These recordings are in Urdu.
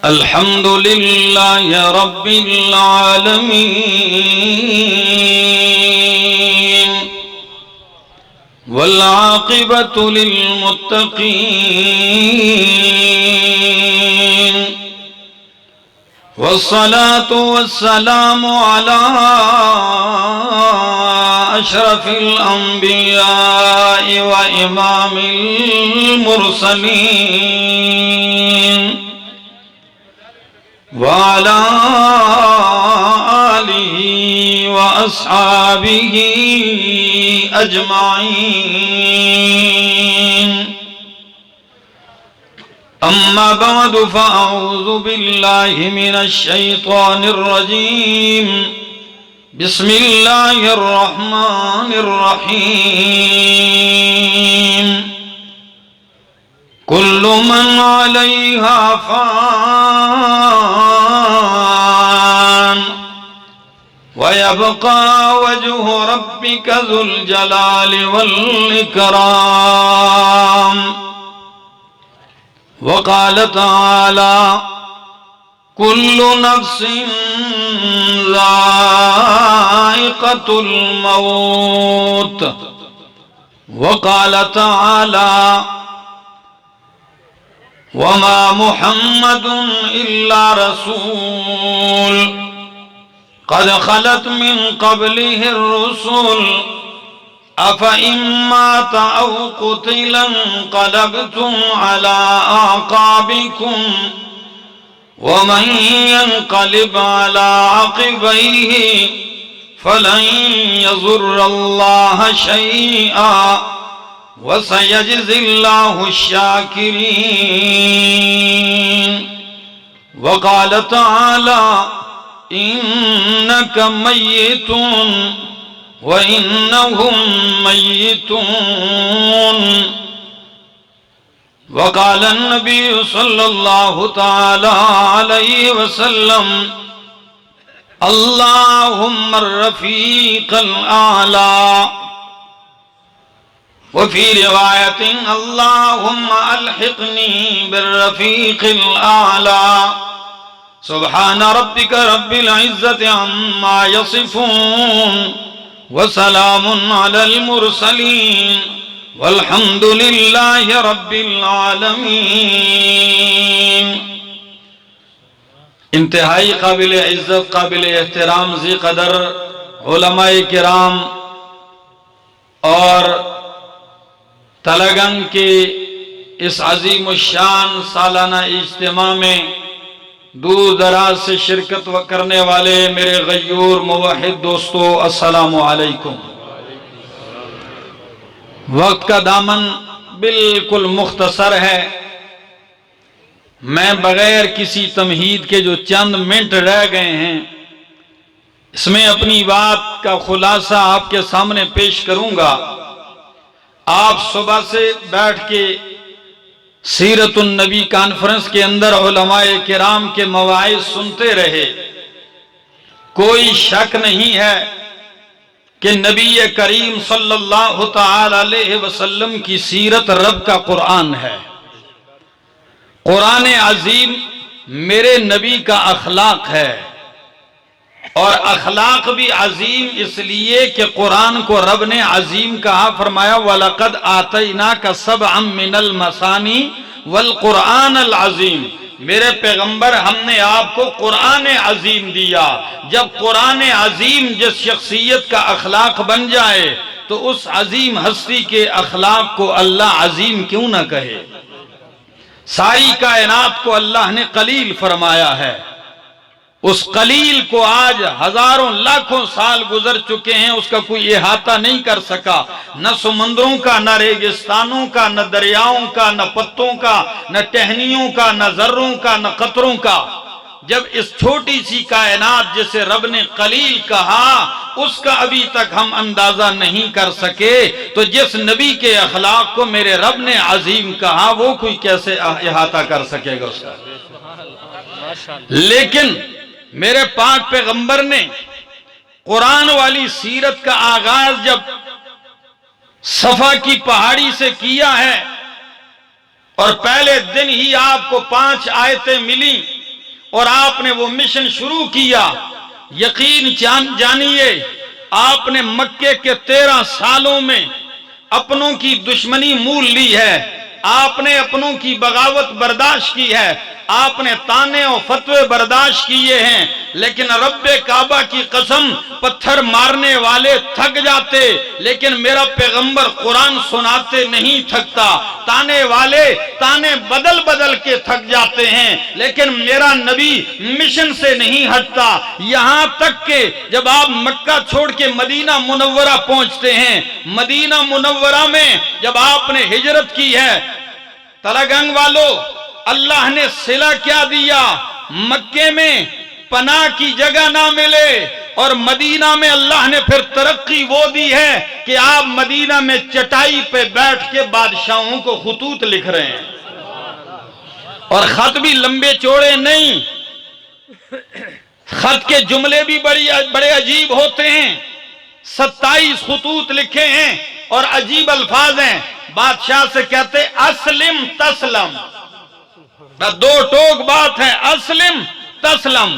الحمد للہ رب العالمین والعاقبۃ للمتقین والصلاة والسلام على أشرف الأنبياء وإمام المرسلين وعلى آله وأصحابه أجمعين أما بعد فأعوذ بالله من الشيطان الرجيم بسم الله الرحمن الرحيم كل من عليها فان ويبقى وجه ربك ذو الجلال والإكرام وقال تعالى كل نفس ذائقة الموت وقال تعالى وما محمد إلا رسول قد خلت من قبله الرسل أفإن مات أو قتل انقلبتم على أعقابكم ومن ينقلب على عقبيه فلن يضر الله شيئا وسيجزي الله الشاكرين وقال تعالى إنك ميت وإنهم ميتون وقال النبي صلى الله تعالى عليه وسلم اللهم الرفيق الأعلى وفي رواية اللهم ألحقني بالرفيق الأعلى سبحان ربك رب العزة عما يصفون وسلام على المرسلين والحمد للہ رب العالمین۔ انتہائی قابل عزت، قابل احترام، ذی قدر علماء کرام اور تلگنگ کے اس عظیم الشان سالانہ اجتماع میں دور دراز سے شرکت کرنے والے میرے غیور موحد دوستو، السلام علیکم۔ وقت کا دامن بالکل مختصر ہے، میں بغیر کسی تمہید کے جو چند منٹ رہ گئے ہیں اس میں اپنی بات کا خلاصہ آپ کے سامنے پیش کروں گا۔ آپ صبح سے بیٹھ کے سیرت النبی کانفرنس کے اندر علماء کرام کے مواعظ سنتے رہے، کوئی شک نہیں ہے کہ نبی کریم صلی اللہ تعالی علیہ وسلم کی سیرت رب کا قرآن ہے۔ قرآن عظیم میرے نبی کا اخلاق ہے، اور اخلاق بھی عظیم اس لیے کہ قرآن کو رب نے عظیم کہا، فرمایا وَلَقَدْ آتَيْنَاكَ سَبْعًا مِّنَ الْمَثَانِي وَالْقُرْآنَ الْعَظِيمِ، میرے پیغمبر ہم نے آپ کو قرآن عظیم دیا۔ جب قرآن عظیم جس شخصیت کا اخلاق بن جائے تو اس عظیم ہستی کے اخلاق کو اللہ عظیم کیوں نہ کہے؟ ساری کائنات کو اللہ نے قلیل فرمایا ہے، اس قلیل کو آج ہزاروں لاکھوں سال گزر چکے ہیں، اس کا کوئی احاطہ نہیں کر سکا، نہ سمندروں کا، نہ ریگستانوں کا، نہ دریاؤں کا، نہ پتوں کا، نہ ٹہنیوں کا، نہ ذروں کا، نہ قطروں کا۔ جب اس چھوٹی سی کائنات جسے رب نے قلیل کہا اس کا ابھی تک ہم اندازہ نہیں کر سکے، تو جس نبی کے اخلاق کو میرے رب نے عظیم کہا وہ کوئی کیسے احاطہ کر سکے گا اس کا؟ لیکن میرے پاک پیغمبر نے قرآن والی سیرت کا آغاز جب صفا کی پہاڑی سے کیا ہے اور پہلے دن ہی آپ کو 5 آیتیں ملی اور آپ نے وہ مشن شروع کیا، یقین جانیے آپ نے مکے کے 13 سالوں میں اپنوں کی دشمنی مول لی ہے، آپ نے اپنوں کی بغاوت برداشت کی ہے، آپ نے تانے اور فتوے برداشت کیے ہیں، لیکن رب کعبہ کی قسم پتھر مارنے والے تھک جاتے، لیکن میرا پیغمبر قرآن سناتے نہیں تھکتا، تانے والے تانے بدل بدل کے تھک جاتے ہیں، لیکن میرا نبی مشن سے نہیں ہٹتا۔ یہاں تک کہ جب آپ مکہ چھوڑ کے مدینہ منورہ پہنچتے ہیں، مدینہ منورہ میں جب آپ نے ہجرت کی ہے، تلگنگ والو اللہ نے صلہ کیا دیا، مکے میں پناہ کی جگہ نہ ملے اور مدینہ میں اللہ نے پھر ترقی وہ دی ہے کہ آپ مدینہ میں چٹائی پہ بیٹھ کے بادشاہوں کو خطوط لکھ رہے ہیں، اور خط بھی لمبے چوڑے نہیں، خط کے جملے بھی بڑے عجیب ہوتے ہیں، 27 خطوط لکھے ہیں اور عجیب الفاظ ہیں۔ بادشاہ سے کہتے اسلم تسلم، دو ٹوک بات ہے، اسلم تسلم،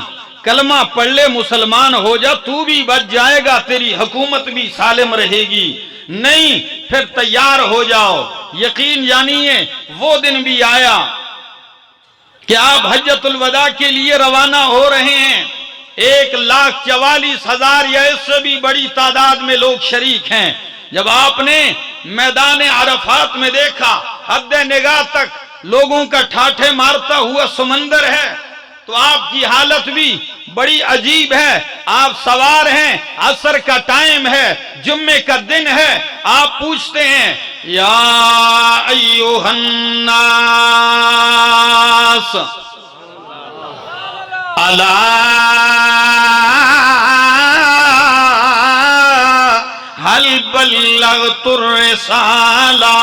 کلمہ پڑھ لے مسلمان ہو جا، تو بھی بچ جائے گا، تیری حکومت بھی سالم رہے گی، نہیں پھر تیار ہو جاؤ۔ یقین جانیے وہ دن بھی آیا کہ آپ حجۃ الوداع کے لیے روانہ ہو رہے ہیں، 1,44,000 یا اس سے بھی بڑی تعداد میں لوگ شریک ہیں۔ جب آپ نے میدان عرفات میں دیکھا حد نگاہ تک لوگوں کا ٹھاٹھے مارتا ہوا سمندر ہے، تو آپ کی حالت بھی بڑی عجیب ہے۔ آپ سوار ہیں، عصر کا ٹائم ہے، جمعے کا دن ہے، آپ پوچھتے ہیں یا ایھا الناس الا هل بلغت الرسالہ،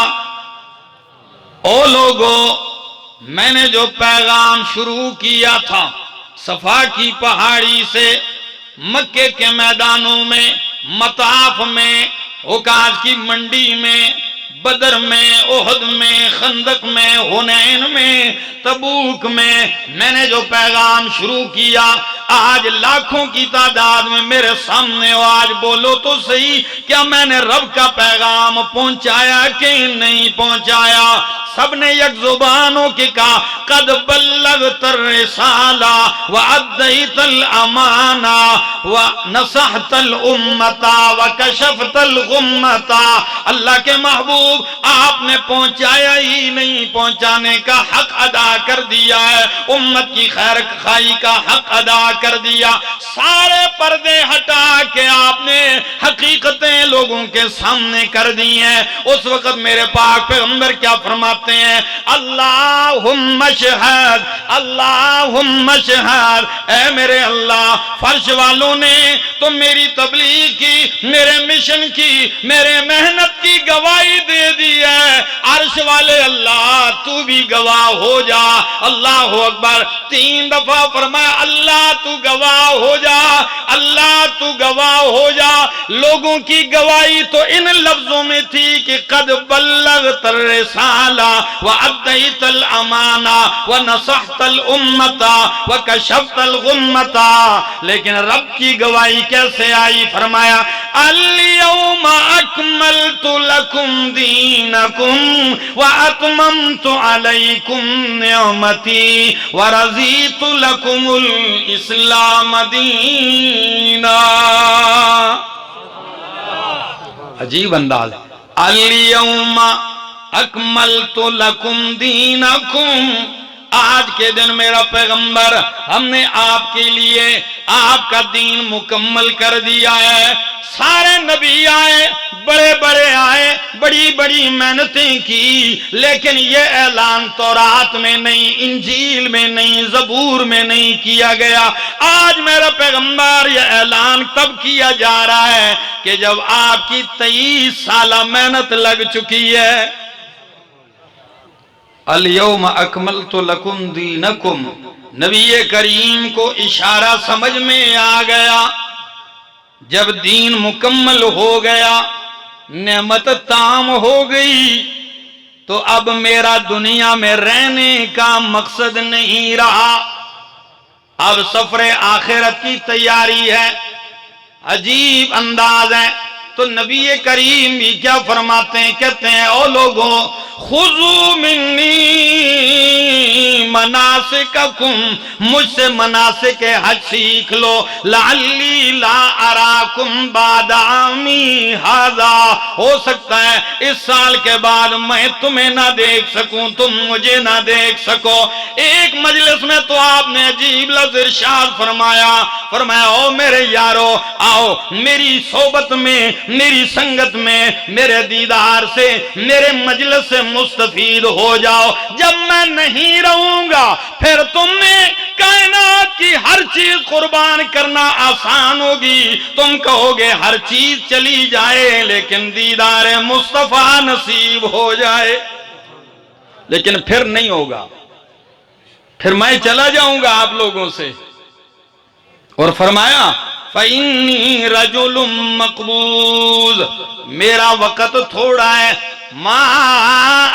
او لوگو میں نے جو پیغام شروع کیا تھا صفا کی پہاڑی سے، مکے کے میدانوں میں، مطاف میں، عکاظ کی منڈی میں، بدر میں، احد میں، خندق میں، حنین میں، تبوک میں نے جو پیغام شروع کیا، آج لاکھوں کی تعداد میں میرے سامنے ہو، آج بولو تو صحیح، کیا میں نے رب کا پیغام پہنچایا کہ نہیں پہنچایا؟ سب نے یک زبان ہو کے کہا قد بلغت الرسالہ وادیت الامانہ ونصحت الامۃ وکشفت الغمۃ۔ اللہ کے محبوب آپ نے پہنچایا ہی نہیں، پہنچانے کا حق ادا کر دیا ہے، امت کی خیر خواہی کا حق ادا کر دیا، سارے پردے ہٹا کے آپ نے حقیقتیں لوگوں کے سامنے کر دی ہیں۔ اس وقت میرے پاک پیغمبر کیا فرماتے ہیں؟ اللہم اشہد، اللہم اشہد، اے میرے اللہ، فرش والوں نے تو میری تبلیغ کی، میرے مشن کی، میرے محنت کی گواہی دے دی ہے، عرش والے اللہ تو بھی گواہ ہو جا۔ اللہ اکبر، 3 دفعہ فرمایا اللہ تو گواہ ہو جا، اللہ تو گواہ ہو جا۔ لوگوں کی گواہی تو ان لفظوں میں تھی کہ قد بلغت الرسالہ وادیت الامانہ ونصحت الامۃ وکشفت الغمۃ، لیکن رب کی گواہی کیسے آئی؟ فرمایا الیوم اکملت لکم دینکم واتممت علیکم نعمتی ورضیت لکم الاسلام دینا۔ عجیب انداز، الیوم اکملت لکم دینکم، آج کے دن میرا پیغمبر ہم نے آپ کے لیے آپ کا دین مکمل کر دیا ہے۔ سارے نبی آئے، بڑے بڑے آئے، بڑی بڑی محنتیں کی، لیکن یہ اعلان تورات میں نہیں، انجیل میں نہیں، زبور میں نہیں کیا گیا۔ آج میرا پیغمبر یہ اعلان تب کیا جا رہا ہے کہ جب آپ کی 23 سالہ محنت لگ چکی ہے۔ الیوم اکملت لکم دینکم، نبی کریم کو اشارہ سمجھ میں آ گیا، جب دین مکمل ہو گیا، نعمت تام ہو گئی، تو اب میرا دنیا میں رہنے کا مقصد نہیں رہا۔ اب سفر آخرت کی تیاری ہے، عجیب انداز ہے۔ تو نبی کریم بھی کیا فرماتے ہیں؟ کہتے ہیں او لوگوں، خذوا منی مناسککم، مجھ سے مناسک حج سیکھ لو، لعلی لا اراکم بعد عامی ھذا، ہو سکتا ہے اس سال کے بعد میں تمہیں نہ دیکھ سکوں، تم مجھے نہ دیکھ سکو۔ ایک مجلس میں تو آپ نے عجیب لفظ ارشاد فرمایا او میرے یارو، آؤ میری صحبت میں، میری سنگت میں، میرے دیدار سے، میرے مجلس سے مستفید ہو جاؤ۔ جب میں نہیں رہوں گا پھر تم نے کائنات کی ہر چیز قربان کرنا آسان ہوگی، تم کہو گے ہر چیز چلی جائے لیکن دیدار مصطفیٰ نصیب ہو جائے، لیکن پھر نہیں ہوگا، پھر میں چلا جاؤں گا آپ لوگوں سے۔ اور فرمایا فَإِنِّي رَجُلٌ مَقْبُوض، میرا وقت تھوڑا ہے، ما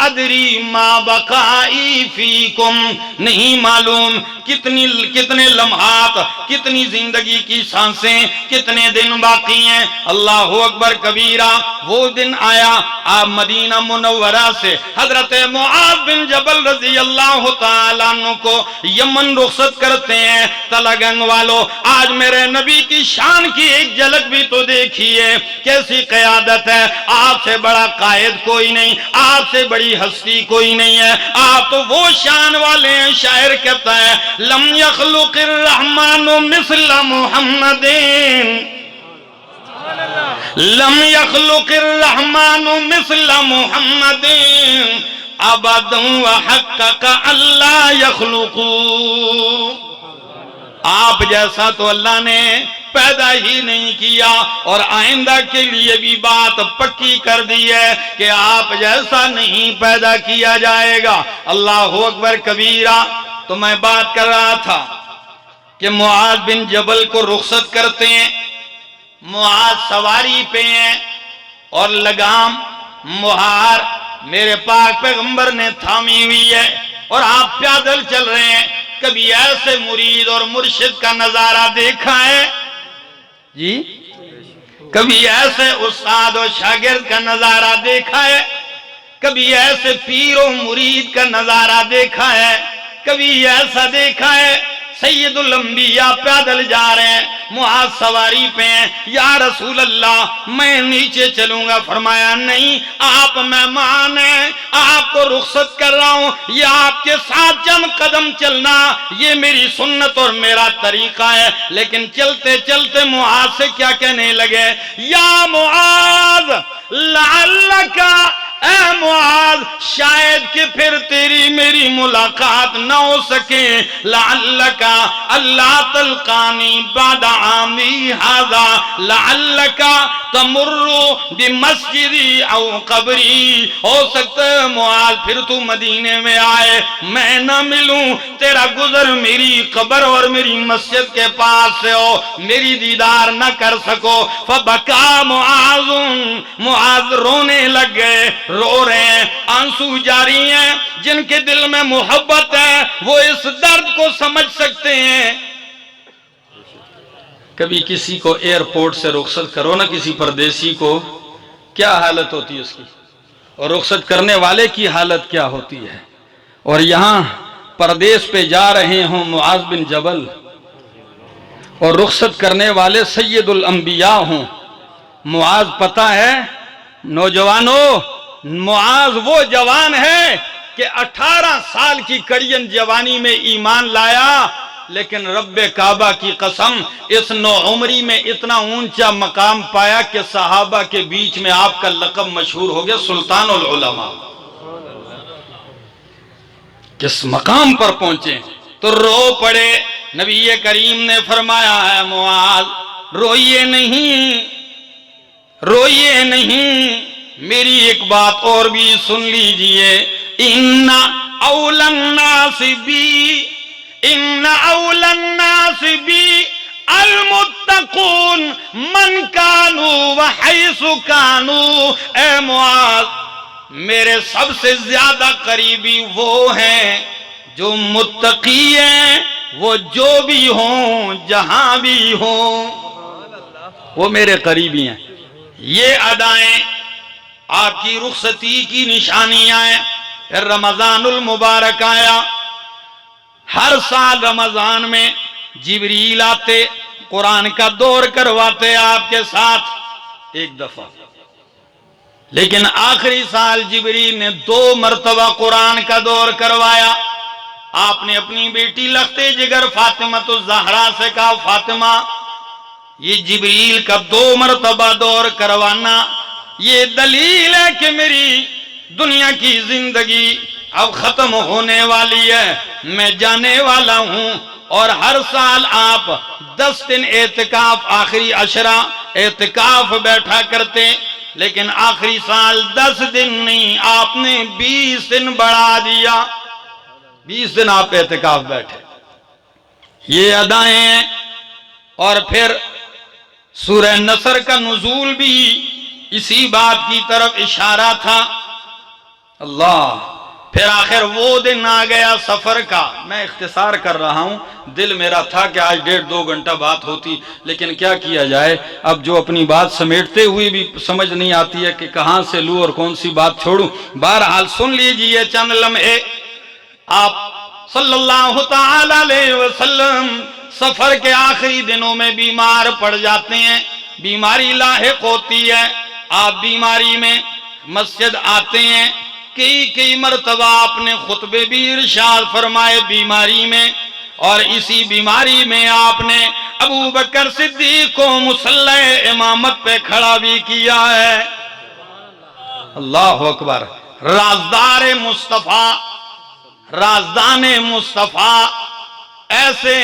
ادری ما بقائی فیکم، نہیں معلوم کتنے لمحات، کتنی زندگی کی سانسیں، کتنے دن باقی ہیں۔ اللہ اکبر کبیرہ۔ وہ دن آیا آپ مدینہ منورہ سے حضرت معاذ بن جبل رضی اللہ تعالیٰ عنہ کو یمن رخصت کرتے ہیں۔ تلگنگ والو، آج میرے نبی کی شان کی ایک جھلک بھی تو دیکھیے، کیسی قیادت ہے۔ آپ سے بڑا قائد کوئی نہیں، آپ سے بڑی ہستی کوئی نہیں ہے، آپ تو وہ شان والے ہیں۔ شاعر کہتا ہے لم یخلق الرحمن مثل محمد، لم یخلق الرحمن مثل محمد ابدا وحقق اللہ یخلقو، آپ جیسا تو اللہ نے پیدا ہی نہیں کیا، اور آئندہ کے لیے بھی بات پکی کر دی ہے کہ آپ جیسا نہیں پیدا کیا جائے گا۔ اللہ اکبر کبیرہ۔ تو میں بات کر رہا تھا کہ معاذ بن جبل کو رخصت کرتے ہیں، معاذ سواری پہ ہیں اور لگام مہار میرے پاک پیغمبر نے تھامی ہوئی ہے اور آپ پیادل چل رہے ہیں۔ کبھی ایسے مرید اور مرشد کا نظارہ دیکھا ہے جی؟ کبھی ایسے استاد و شاگرد کا نظارہ دیکھا ہے؟ کبھی ایسے پیر و مرید کا نظارہ دیکھا ہے؟ کبھی ایسا دیکھا ہے سید الانبیاء پیادل جا رہے ہیں، معاذ سواری پہ ہیں، یا رسول اللہ میں نیچے چلوں گا؟ فرمایا نہیں، آپ مہمان ہیں، آپ کو رخصت کر رہا ہوں، یہ آپ کے ساتھ چند قدم چلنا یہ میری سنت اور میرا طریقہ ہے۔ لیکن چلتے چلتے معاذ سے کیا کہنے لگے؟ یا معاذ لعلک، اے معاذ شاید کہ پھر تیری میری ملاقات نہ ہو سکے، لعلک اللہ تلقانی بعد عامی ھذا، لعلک تمر بمسجدی او قبری، ہو سکتا ہے معاذ پھر تو مدینے میں آئے میں نہ ملوں، تیرا گزر میری قبر اور میری مسجد کے پاس سے ہو، میری دیدار نہ کر سکو۔ فبکا معاذ، معاذ رونے لگ گئے، رو رہے ہیں، آنسو جاری ہیں۔ جن کے دل میں محبت ہے وہ اس درد کو سمجھ سکتے ہیں۔ کبھی کسی کو ایئرپورٹ سے رخصت کرو نا، کسی پردیسی کو، کیا حالت ہوتی ہے اس کی، اور رخصت کرنے والے کی حالت کیا ہوتی ہے۔ اور یہاں پردیس پہ جا رہے ہوں معاذ بن جبل، اور رخصت کرنے والے سید الانبیاء ہوں۔ معاذ پتہ ہے نوجوانوں، معاذ وہ جوان ہے کہ 18 سال کی کڑین جوانی میں ایمان لایا، لیکن رب کعبہ کی قسم اس نوعمری میں اتنا اونچا مقام پایا کہ صحابہ کے بیچ میں آپ کا لقب مشہور ہو گیا سلطان العلماء۔ کس مقام پر پہنچے تو رو پڑے۔ نبی کریم نے فرمایا ہے معاذ روئیے نہیں، روئیے نہیں، میری ایک بات اور بھی سن لیجئے، ان اولی الناس بی، ان اولی الناس بی المتقون من کانوا وحیث کانوا، اے معاذ میرے سب سے زیادہ قریبی وہ ہیں جو متقی ہیں وہ جو بھی ہوں جہاں بھی ہوں وہ میرے قریبی ہیں. یہ ادائیں آپ کی رخصتی کی نشانیاں ہیں. پھر رمضان المبارک آیا. ہر سال رمضان میں جبریل آتے، قرآن کا دور کرواتے آپ کے ساتھ ایک دفعہ. لیکن آخری سال جبریل نے 2 مرتبہ قرآن کا دور کروایا. آپ نے اپنی بیٹی لخت جگر فاطمہ الزہرا سے کہا فاطمہ یہ جبریل کا 2 مرتبہ دور کروانا یہ دلیل ہے کہ میری دنیا کی زندگی اب ختم ہونے والی ہے، میں جانے والا ہوں. اور ہر سال آپ 10 دن اعتکاف آخری عشرہ اعتکاف بیٹھا کرتے، لیکن آخری سال 10 دن نہیں، آپ نے 20 دن بڑھا دیا. 20 دن آپ اعتکاف بیٹھے. یہ ادائیں ہیں. اور پھر سورہ نصر کا نزول بھی اسی بات کی طرف اشارہ تھا. اللہ. پھر آخر وہ دن آ گیا سفر کا. میں اختصار کر رہا ہوں، دل میرا تھا کہ آج 1.5-2 گھنٹہ بات ہوتی، لیکن کیا کیا جائے، اب جو اپنی بات سمیٹتے ہوئے بھی سمجھ نہیں آتی ہے کہ کہاں سے لوں اور کون سی بات چھوڑوں. بہرحال سن لیجئے چند لمحے. آپ صلی اللہ تعالی علیہ وسلم سفر کے آخری دنوں میں بیمار پڑ جاتے ہیں، بیماری لاحق ہوتی ہے. آپ بیماری میں مسجد آتے ہیں. کئی مرتبہ آپ نے خطبے بھی ارشاد فرمائے بیماری میں. اور اسی بیماری میں آپ نے ابو بکر صدیق کو مصلی امامت پہ کھڑا بھی کیا ہے. اللہ اکبر. رازدار مصطفیٰ، رازدان مصطفیٰ، ایسے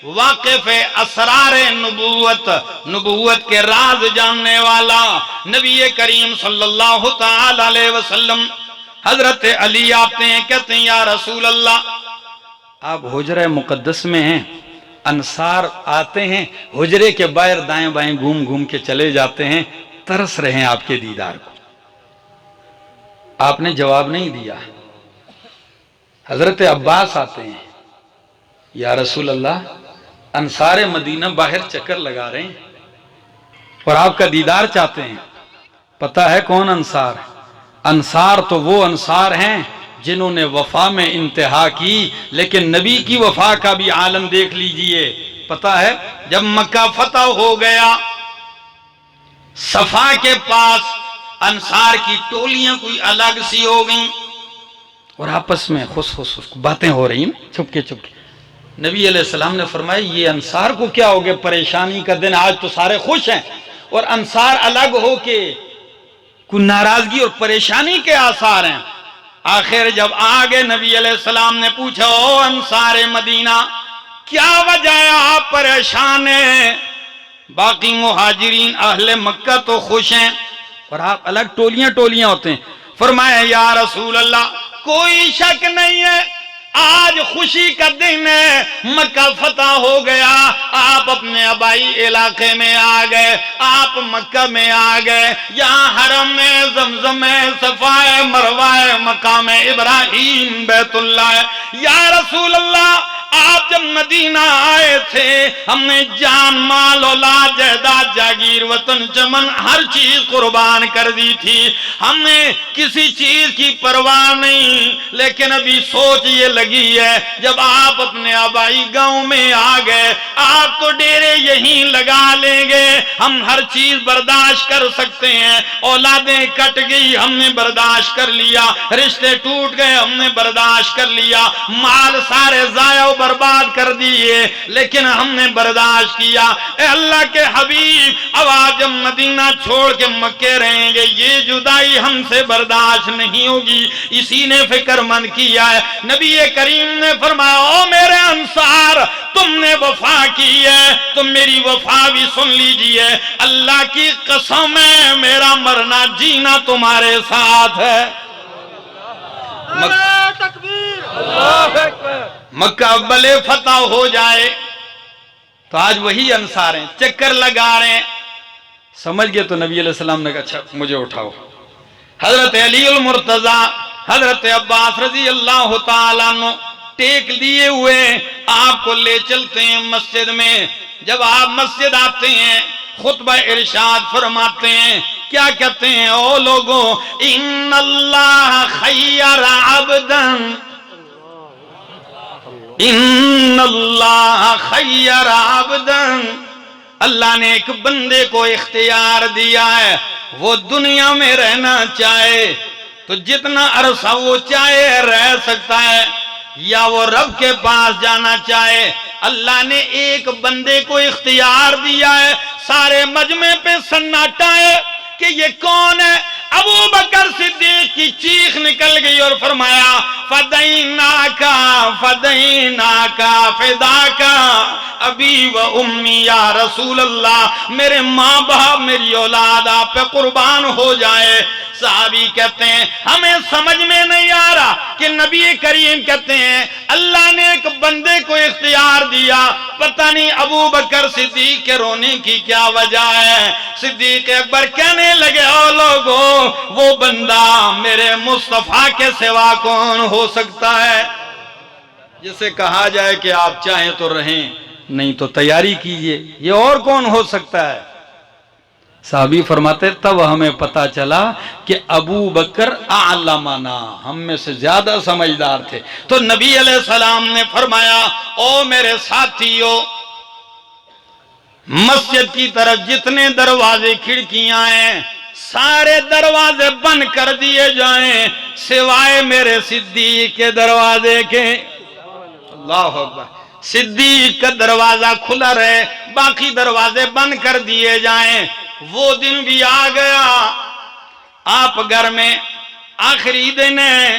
واقف اسرار نبوت، نبوت کے راز جاننے والا نبی کریم صلی اللہ تعالی علیہ وسلم. حضرت علی آتے ہیں، کہتے ہیں یا رسول اللہ آپ حجرہ مقدس میں ہیں. انصار آتے ہیں، حجرے کے باہر دائیں بائیں گھوم گھوم کے چلے جاتے ہیں، ترس رہے ہیں آپ کے دیدار کو. آپ نے جواب نہیں دیا. حضرت عباس آتے ہیں، یا رسول اللہ انصار مدینہ باہر چکر لگا رہے ہیں اور آپ کا دیدار چاہتے ہیں. پتہ ہے کون انصار؟ انصار تو وہ انصار ہیں جنہوں نے وفا میں انتہا کی، لیکن نبی کی وفا کا بھی عالم دیکھ لیجئے. پتہ ہے جب مکہ فتح ہو گیا، صفا کے پاس انصار کی ٹولیاں کوئی الگ سی ہو گئیں اور آپس میں خس باتیں ہو رہی ہیں چھپکے چھپکے. نبی علیہ السلام نے فرمایا یہ انصار کو کیا ہو گیا، پریشانی کا دن، آج تو سارے خوش ہیں اور انصار الگ ہو کے کوئی ناراضگی اور پریشانی کے آثار ہیں. آخر جب آگے نبی علیہ السلام نے پوچھا او انصار مدینہ کیا وجہ ہے آپ پریشان ہیں؟ باقی مہاجرین اہل مکہ تو خوش ہیں اور آپ الگ ٹولیاں ہوتے ہیں. فرمایا یا رسول اللہ کوئی شک نہیں ہے آج خوشی کا دن ہے، مکہ فتح ہو گیا، آپ اپنے آبائی علاقے میں آ گئے، آپ مکہ میں آ گئے، یہاں حرم میں زمزم میں صفا ہے، مروہ ہے، مقام ابراہیم بیت اللہ ہے. یا رسول اللہ آپ جب مدینہ آئے تھے ہم نے جان مال اولاد جائیداد جاگیر وطن چمن ہر چیز قربان کر دی تھی، ہم نے کسی چیز کی پرواہ نہیں. لیکن ابھی سوچ یہ لگی ہے جب آپ اپنے آبائی گاؤں میں آ گئے آپ تو ڈیرے یہیں لگا لیں گے، ہم ہر چیز برداشت کر سکتے ہیں، اولادیں کٹ گئی ہم نے برداشت کر لیا، رشتے ٹوٹ گئے ہم نے برداشت کر لیا، مال سارے ضائع و برباد کر دیے لیکن ہم نے برداشت کیا. اے اللہ کے حبیب اب آج ہم مدینہ چھوڑ کے مکے رہیں گے، یہ جدائی ہم سے برداشت نہیں ہوگی. اسی نے فکر مند کیا ہے. نبی کریم نے فرمایا او میرے انصار تم نے وفا کی ہے تو میری وفا بھی سن لیجئے، اللہ کی قسم ہے میرا مرنا جینا تمہارے ساتھ ہے. مکہ بلے فتح ہو جائے تو آج وہی انصار ہیں، چکر لگا رہے ہیں. سمجھ گئے تو نبی علیہ السلام نے کہا اچھا مجھے اٹھاؤ. حضرت علی المرتضی، حضرت عباس رضی اللہ تعالیٰ عنہ ٹیک لیے ہوئے آپ کو لے چلتے ہیں مسجد میں. جب آپ مسجد آتے ہیں خطبہ ارشاد فرماتے ہیں, کیا کہتے ہیں؟ او لوگوں, ان اللہ خیر عبدا, ان اللہ خیر عبدا, اللہ نے ایک بندے کو اختیار دیا ہے, وہ دنیا میں رہنا چاہے تو جتنا عرصہ وہ چاہے رہ سکتا ہے, یا وہ رب کے پاس جانا چاہے. اللہ نے ایک بندے کو اختیار دیا ہے. سارے مجمع پہ سناٹا ہے کہ یہ کون ہے؟ ابو بکر صدیق کی چیخ نکل گئی اور فرمایا فدیناکا فدیناکا فداکا ابی و امی یا رسول اللہ, میرے ماں باپ میری اولاد آپ پہ قربان ہو جائے. صحابی کہتے ہیں ہمیں سمجھ میں نہیں آ رہا کہ نبی کریم کہتے ہیں اللہ نے ایک بندے کو اختیار دیا, پتہ نہیں ابو بکر صدیق کے رونے کی کیا وجہ ہے. صدیق اکبر کہنے لگے او لوگوں, وہ بندہ میرے مصطفیٰ کے سوا کون ہو سکتا ہے؟ جسے کہا جائے کہ آپ چاہیں تو رہیں, نہیں تو تیاری کیجئے, یہ اور کون ہو سکتا ہے؟ صحابی فرماتے تب ہمیں پتا چلا کہ ابو بکر اعلمنا, ہم میں سے زیادہ سمجھدار تھے. تو نبی علیہ السلام نے فرمایا او میرے ساتھیو, مسجد کی طرف جتنے دروازے کھڑکیاں ہیں سارے دروازے بند کر دیے جائیں سوائے میرے صدیق کے دروازے کے. اللہ اکبر. صدیق کا دروازہ کھلا رہے, باقی دروازے بند کر دیے جائیں. وہ دن بھی آ گیا, آپ گھر میں آخری دن ہے,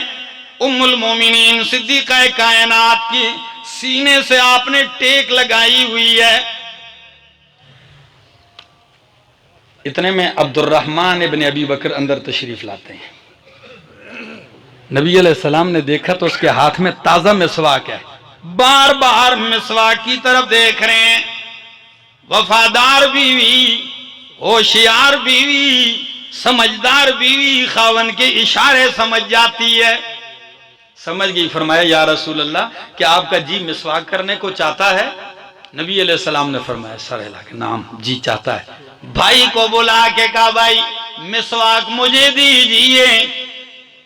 ام المومنین صدیقہ کائنات کی سینے سے آپ نے ٹیک لگائی ہوئی ہے. اتنے میں عبد الرحمن ابن ابی بکر اندر تشریف لاتے ہیں. نبی علیہ السلام نے دیکھا تو اس کے ہاتھ میں تازہ مسواک ہے, بار بار مسواک کی طرف دیکھ رہے ہیں. وفادار بیوی, ہوشیار بیوی, سمجھدار بیوی خاون کے اشارے سمجھ جاتی ہے. سمجھ گئی, فرمایا یا رسول اللہ کیا آپ کا جی مسواک کرنے کو چاہتا ہے؟ نبی علیہ السلام نے فرمایا سر ہلا کے نام جی چاہتا ہے. بھائی کو بلا کے کہا بھائی مسواک مجھے دیجئے.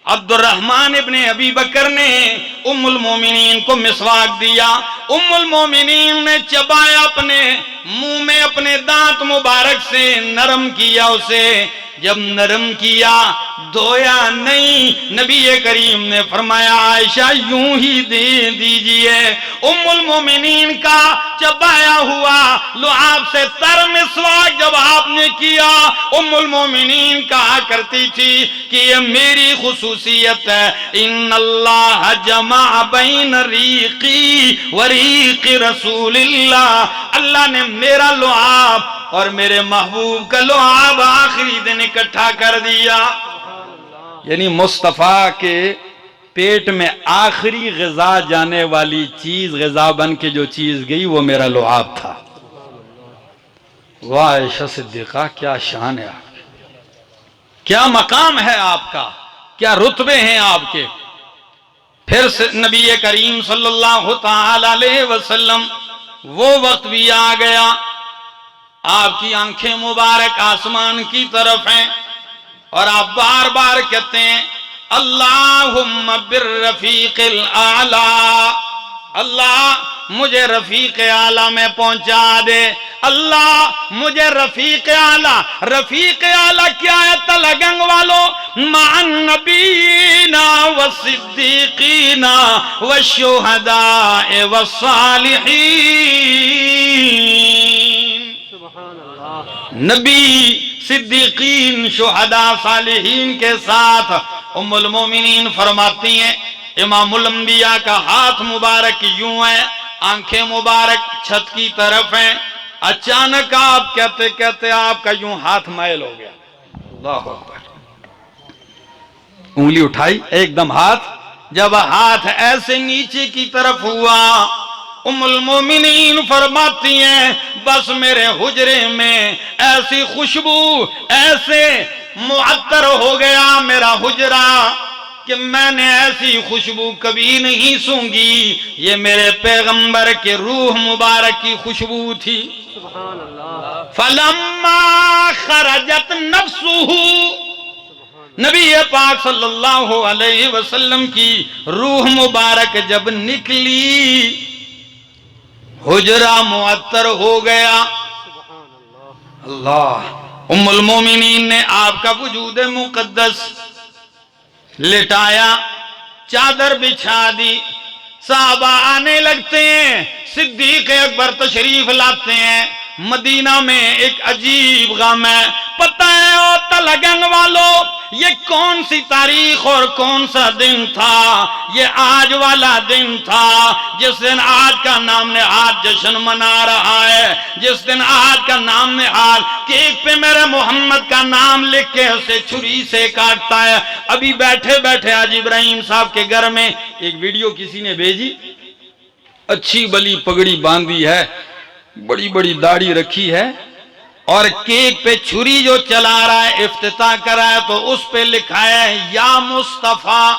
عبد الرحمن ابن ابی بکر نے ام المومنین کو مسواک دیا. ام المومنین نے چبایا اپنے منہ میں, اپنے دانت مبارک سے نرم کیا اسے. جب نرم کیا دھویا نہیں. نبی کریم نے فرمایا عائشہ یوں ہی دے دیجئے. ام المومنین کا چبایا ہوا لعاب سے تر مسواک جب آپ نے کیا, ام المومنین کہا کرتی تھی کہ یہ میری خصوصیت ہے. ان اللہ جمع بین ریقی و ریق رسول اللہ, اللہ نے میرا لعاب اور میرے محبوب کا لعاب آخری دن اکٹھا کر دیا. یعنی مصطفیٰ کے پیٹ میں آخری غذا جانے والی چیز, غذا بن کے جو چیز گئی وہ میرا لعاب تھا. واہ عائشہ صدیقہ کیا شان ہے آپ کی, کیا مقام ہے آپ کا, کیا رتبے ہیں آپ کے. پھر نبی کریم صلی اللہ تعالی علیہ وسلم وہ وقت بھی آ گیا, آپ کی آنکھیں مبارک آسمان کی طرف ہیں اور آپ بار بار کہتے ہیں اللہم بالرفیق الاعلی, اللہ مجھے رفیق اعلیٰ میں پہنچا دے. اللہ مجھے رفیق اعلیٰ, رفیق اعلیٰ کیا ہے تلگنگ والوں؟ مع النبیین والصدیقین والشہداء والصالحین. نبی, صدیقین, شہداء, صالحین کے ساتھ. ام المومنین فرماتی ہیں امام الانبیاء کا ہاتھ مبارک یوں ہے, آنکھیں مبارک چھت کی طرف ہیں. اچانک آپ کہتے کہتے آپ کا یوں ہاتھ مائل ہو گیا. اللہ اکبر. انگلی اٹھائی ایک دم ہاتھ, جب ہاتھ ایسے نیچے کی طرف ہوا ام المومنین فرماتی ہیں بس میرے حجرے میں ایسی خوشبو, ایسے معطر ہو گیا میرا حجرہ. کہ میں نے ایسی خوشبو کبھی نہیں سونگی، یہ میرے پیغمبر کے روح مبارک کی خوشبو تھی۔ سبحان اللہ۔ فلما خرجت نفسہ، نبی پاک صلی اللہ علیہ وسلم کی روح مبارک جب نکلی، حجرہ معطر ہو گیا۔ اللہ، ام المومنین نے آپ کا وجود مقدس لٹایا، چادر بچھا دی، صحابہ آنے لگتے ہیں، صدیق اکبر تشریف لاتے ہیں۔ مدینہ میں ایک عجیب غم ہے، پتہ ہے او تلگنگ والو، یہ کون سی تاریخ اور کون سا دن تھا؟ یہ آج والا دن تھا جس دن آج کا نام نہاد جشن منا رہا ہے، جس دن آج کا نام نہاد کیک پہ میرے محمد کا نام لکھ کے اسے چھری سے کاٹتا ہے۔ ابھی بیٹھے بیٹھے حاجی ابراہیم صاحب کے گھر میں ایک ویڈیو کسی نے بھیجی، اچھی بلی پگڑی باندھی ہے، بڑی بڑی داڑھی رکھی ہے، اور کیک پہ چھری جو چلا رہا ہے، افتتاح کر رہا ہے، تو اس پہ لکھا ہے یا مصطفیٰ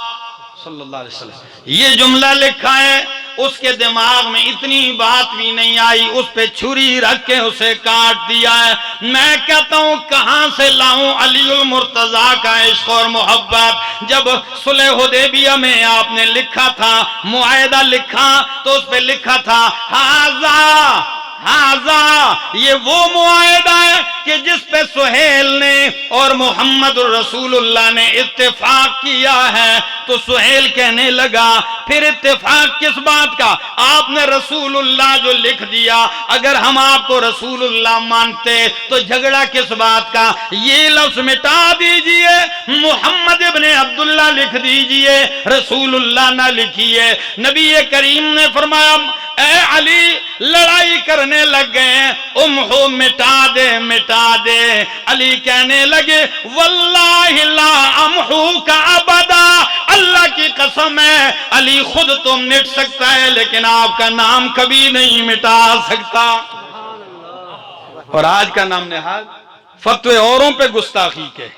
صلی اللہ علیہ وسلم، یہ جملہ لکھا ہے۔ اس کے دماغ میں اتنی بات بھی نہیں آئی، اس پہ چھری رکھ کے اسے کاٹ دیا ہے۔ میں کہتا ہوں کہاں سے لاؤں علی المرتضیٰ کا عشق اور محبت؟ جب صلح حدیبیہ میں آپ نے لکھا تھا، معاہدہ لکھا، تو اس پہ لکھا تھا یہ وہ معاہدہ ہے کہ جس پہ سہیل نے اور محمد رسول اللہ نے اتفاق کیا ہے۔ تو سہیل کہنے لگا پھر اتفاق کس بات کا؟ آپ نے رسول اللہ جو لکھ دیا، اگر ہم آپ کو رسول اللہ مانتے تو جھگڑا کس بات کا؟ یہ لفظ مٹا دیجئے، محمد ابن عبداللہ لکھ دیجئے، رسول اللہ نہ لکھیے۔ نبی کریم نے فرمایا اے علی لڑائی کرنے لگ گئے، امحو مٹا دے مٹا دے۔ علی کہنے لگے واللہ لا امحو کا ابدا، اللہ کی قسم ہے علی خود تو مٹ سکتا ہے لیکن آپ کا نام کبھی نہیں مٹا سکتا۔ اور آج کا نام نہاد فتوے اوروں پہ گستاخی کے،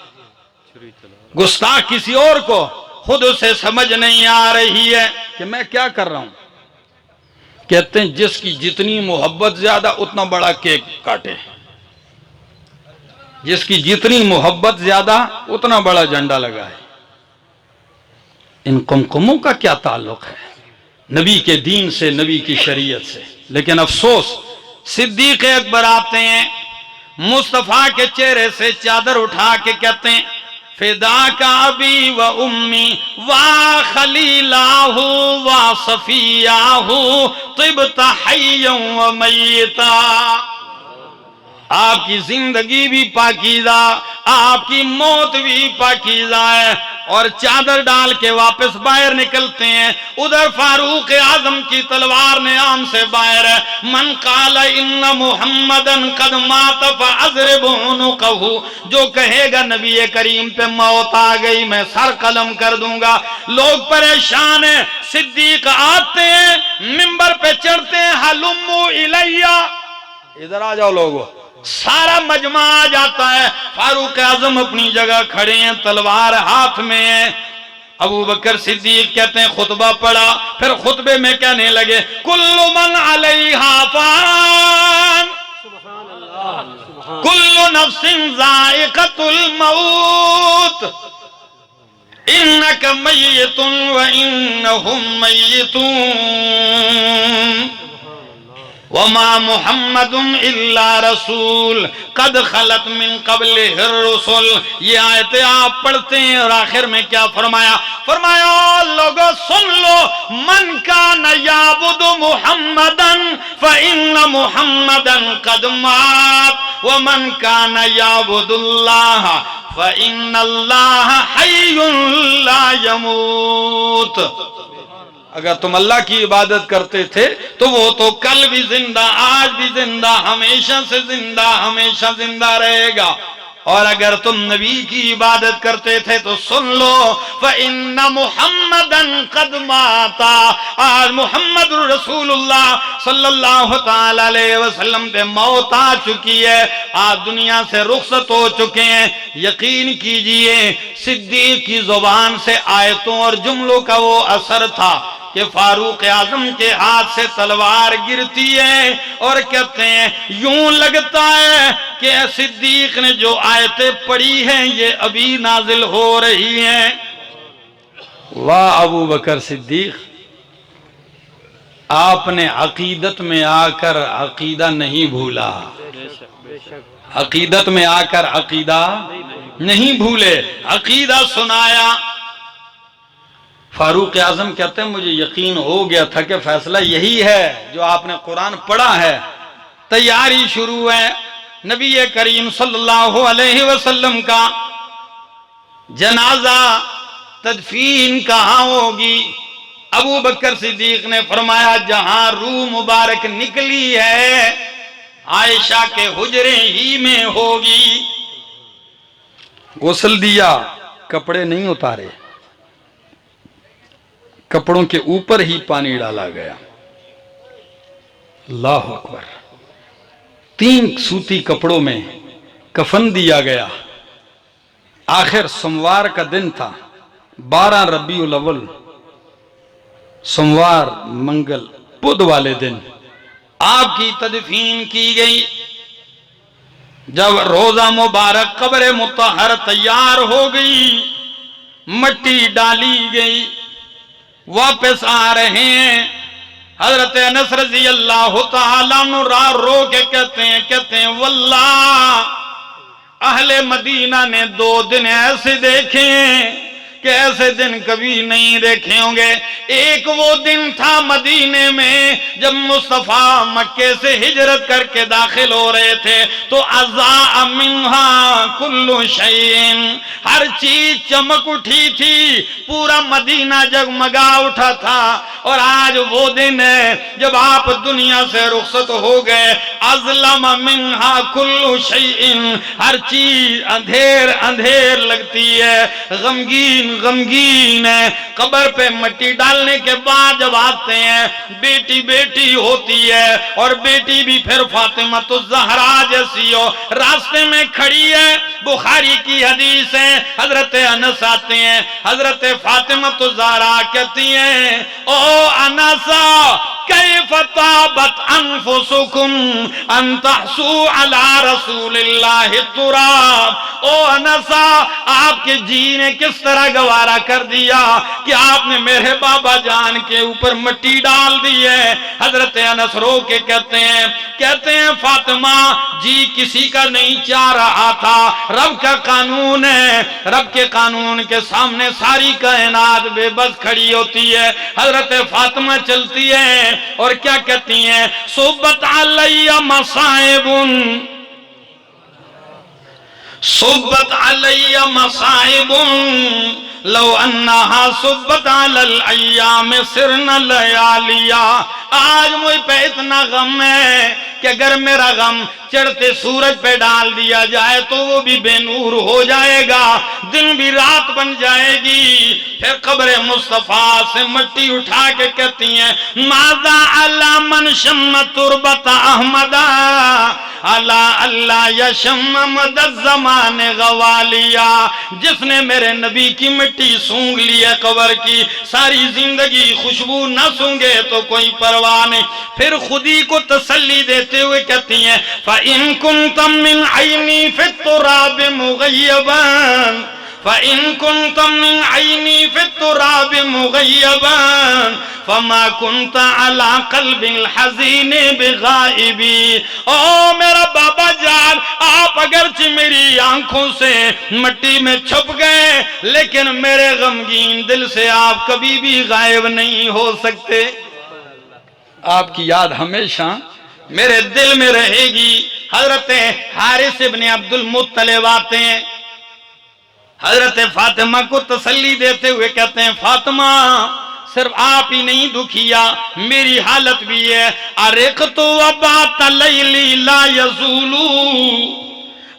گستاخ کسی اور کو، خود اسے سمجھ نہیں آ رہی ہے کہ میں کیا کر رہا ہوں۔ کہتے ہیں جس کی جتنی محبت زیادہ اتنا بڑا کیک کاٹے، جس کی جتنی محبت زیادہ اتنا بڑا جھنڈا لگائے۔ ان قمقموں کا کیا تعلق ہے نبی کے دین سے، نبی کی شریعت سے؟ لیکن افسوس، صدیق اکبر آتے ہیں، مصطفیٰ کے چہرے سے چادر اٹھا کے کہتے ہیں فداک ابی و امی و خلیلہ و صفیہ طبت حیا و میتا۔ آپ کی زندگی بھی پاکیزہ، آپ کی موت بھی پاکیزہ ہے۔ اور چادر ڈال کے واپس باہر نکلتے ہیں، ادھر فاروق اعظم کی تلوار نیام سے باہر ہے۔ من قال ان محمدن قد مات فاضرب عنقہ، جو کہے گا نبی کریم پہ موت آ گئی میں سر قلم کر دوں گا۔ لوگ پریشان ہیں، صدیق آتے ہیں، منبر پہ چڑھتے ہیں، ہلموا الیہ، ادھر آ جاؤ لوگو، سارا مجمع آ جاتا ہے۔ فاروق اعظم اپنی جگہ کھڑے ہیں، تلوار ہاتھ میں ہے۔ ابو بکر صدیق کہتے ہیں خطبہ پڑھا، پھر خطبے میں کہنے لگے کل من علیہا فان، کل نفس ذائقۃ الموت، انک میت وانہم میتون، وما محمد الا رسول قد خلت من قبلہ الرسل۔ یہ آیتیں آپ پڑھتے ہیں اور آخر میں کیا فرمایا؟ فرمایا لوگو سن لو، من کان یعبد محمدا فإن محمدا قد مات، ومن کان یعبد اللہ فإن اللہ حی لا یموت۔ اگر تم اللہ کی عبادت کرتے تھے تو وہ تو کل بھی زندہ، آج بھی زندہ، ہمیشہ سے زندہ، ہمیشہ زندہ رہے گا۔ اور اگر تم نبی کی عبادت کرتے تھے تو سن لو فَإِنَّ مُحَمَّدًا قَدْ مَاتَ، آج محمد رسول اللہ صلی اللہ تعالی علیہ وسلم پہ موت آ چکی ہے، آج دنیا سے رخصت ہو چکے ہیں۔ یقین کیجئے صدیق کی زبان سے آیتوں اور جملوں کا وہ اثر تھا کہ فاروق اعظم کے ہاتھ سے تلوار گرتی ہے اور کہتے ہیں یوں لگتا ہے کہ صدیق نے جو آیتیں پڑھی ہیں یہ ابھی نازل ہو رہی ہیں۔ واہ ابو بکر صدیق، آپ نے عقیدت میں آ کر عقیدہ نہیں بھولا، عقیدت میں آ کر عقیدہ نہیں بھولے، عقیدہ سنایا۔ فاروق اعظم کہتے ہیں مجھے یقین ہو گیا تھا کہ فیصلہ یہی ہے جو آپ نے قرآن پڑھا ہے۔ تیاری شروع ہے، نبی کریم صلی اللہ علیہ وسلم کا جنازہ تدفین کہاں ہوگی؟ ابو بکر صدیق نے فرمایا جہاں روح مبارک نکلی ہے عائشہ کے حجرے ہی میں ہوگی۔ غسل دیا، کپڑے نہیں اتارے، کپڑوں کے اوپر ہی پانی ڈالا گیا۔ اللہ اکبر، 3 سوتی کپڑوں میں کفن دیا گیا۔ آخر سوموار کا دن تھا، 12 ربیع الاول، سوموار منگل بدھ والے دن آپ کی تدفین کی گئی۔ جب روزہ مبارک قبر مطہر تیار ہو گئی، مٹی ڈالی گئی، واپس آ رہے ہیں، حضرت انس رضی اللہ تعالیٰ عنہ رو کے کہتے ہیں واللہ اہل مدینہ نے 2 دن ایسے دیکھے ہیں کہ ایسے دن کبھی نہیں دیکھے ہوں گے۔ ایک وہ دن تھا مدینے میں جب مصطفیٰ مکے سے ہجرت کر کے داخل ہو رہے تھے تو اضاء منہا کل شیء، ہر چیز چمک اٹھی تھی، پورا مدینہ جگمگا اٹھا تھا۔ اور آج وہ دن ہے جب آپ دنیا سے رخصت ہو گئے، اظلم منہا کل شیء، ہر چیز اندھیر اندھیر لگتی ہے، غمگین ہے۔ قبر پہ مٹی ڈالنے کے بعد جب آتے ہیں بیٹی بیٹی ہوتی ہے، اور بیٹی بھی پھر فاطمہ الزہرا جیسی ہو، راستے میں کھڑی ہے۔ بخاری کی حدیث ہے، حضرت انس آتے ہیں، حضرت فاطمہ الزہرا کہتی ہیں او انسا کیف طابت انفسکم ان تحسوا علی رسول اللہ التراب، او انسا آپ کے جی نے کس طرح گوارا کر دیا کہ آپ نے میرے بابا جان کے اوپر مٹی ڈال دی ہے۔ حضرت انس رو کے کہتے ہیں فاطمہ جی کسی کا نہیں چاہ رہا تھا، رب کا قانون ہے، رب کے قانون کے سامنے ساری کائنات بے بس کھڑی ہوتی ہے۔ حضرت فاطمہ چلتی ہے اور کیا کہتی ہیں صبت علی مصائب، صبت علی مصائب لو انہا صبت علی الایام سرن لیالیا، آج مجھ پہ اتنا غم ہے کہ اگر میرا غم چڑھتے سورج پہ ڈال دیا جائے تو وہ بھی بے نور ہو جائے گا، دن بھی رات بن جائے گی۔ پھر قبر مصطفیٰ سے مٹی اٹھا کے کہتی ہیں ماذا علی من شم تربت احمدہ علی اللہ یشم مد الزمان غوالیا، جس نے میرے نبی کی مٹی سونگ لی ہے قبر کی، ساری زندگی خوشبو نہ سونگے تو کوئی پرواہ نہیں۔ پھر خودی کو تسلی دیتے ہوئے کہتی ہیں فَإِن كُنْتَ مِنْ عَيْنِي فِي التُّرَابِ مُغَيَّبًا، فَإِن كُنْتَ مِنْ عَيْنِي فِي التُّرَابِ مُغَيَّبًا فَمَا كُنْتَ عَلَى قَلْبِ الْحَزِينِ بِغَائِبِ، او میرا بابا جان آپ اگرچہ میری آنکھوں سے مٹی میں چھپ گئے لیکن میرے غمگین دل سے آپ کبھی بھی غائب نہیں ہو سکتے، آپ کی یاد ہمیشہ میرے دل میں رہے گی۔ حضرت حارث ابن عبد المطلب آتے ہیں، حضرت فاطمہ کو تسلی دیتے ہوئے کہتے ہیں فاطمہ صرف آپ ہی نہیں دکھیا، میری حالت بھی ہے، ارقت وبات لیلی لا یزولو،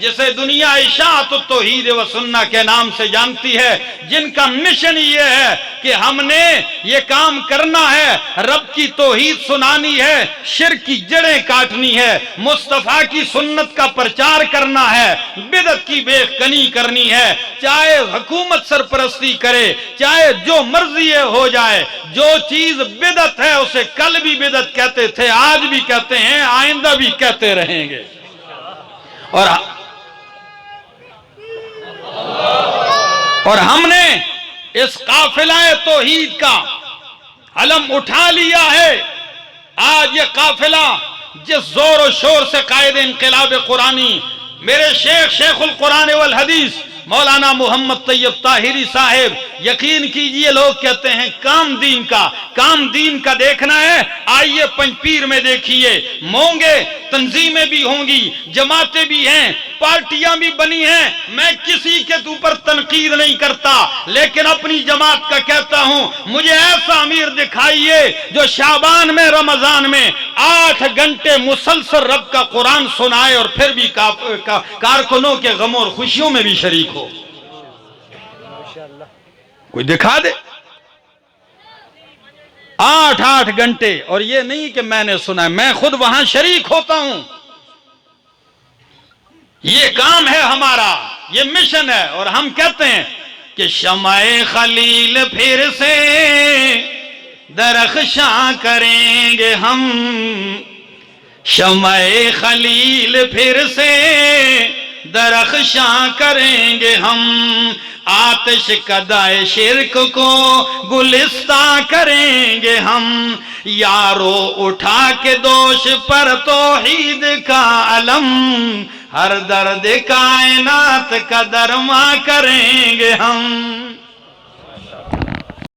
جسے دنیا اشاعت التوحید و سنہ کے نام سے جانتی ہے، جن کا مشن یہ ہے کہ ہم نے یہ کام کرنا ہے، رب کی توحید سنانی ہے، شرک کی جڑیں کاٹنی ہے، مصطفیٰ کی سنت کا پرچار کرنا ہے، بدعت کی بے کنی کرنی ہے، چاہے حکومت سرپرستی کرے، چاہے جو مرضی ہو جائے، جو چیز بدعت ہے اسے کل بھی بدعت کہتے تھے، آج بھی کہتے ہیں، آئندہ بھی کہتے رہیں گے۔ اور ہم نے اس قافلہ توحید کا علم اٹھا لیا ہے۔ آج یہ قافلہ جس زور و شور سے قائد انقلاب قرآنی میرے شیخ القرآن والحدیث مولانا محمد طیب طاہری صاحب، یقین کیجئے لوگ کہتے ہیں کام دین کا دیکھنا ہے، آئیے پنجپیر میں دیکھیے، مونگے تنظیمیں بھی ہوں گی، جماعتیں بھی ہیں، پارٹیاں بھی بنی ہیں، میں کسی کے اوپر تنقید نہیں کرتا، لیکن اپنی جماعت کا کہتا ہوں مجھے ایسا امیر دکھائیے جو شعبان میں رمضان میں 8 گھنٹے مسلسل رب کا قرآن سنائے اور پھر بھی کارکنوں کے غموں اور خوشیوں میں بھی شریک ہو۔ کوئی دکھا دے 8 گھنٹے، اور یہ نہیں کہ میں نے سنا ہے، میں خود وہاں شریک ہوتا ہوں۔ یہ کام ہے ہمارا، یہ مشن ہے، اور ہم کہتے ہیں کہ شمع خلیل پھر سے درخشاں کریں گے ہم، شمع خلیل پھر سے درخشاں کریں گے ہم، آتش کدائے شرک کو گلستہ کریں گے ہم، یارو اٹھا کے دوش پر توحید کا علم، ہر درد کائنات کا درما کریں گے ہم۔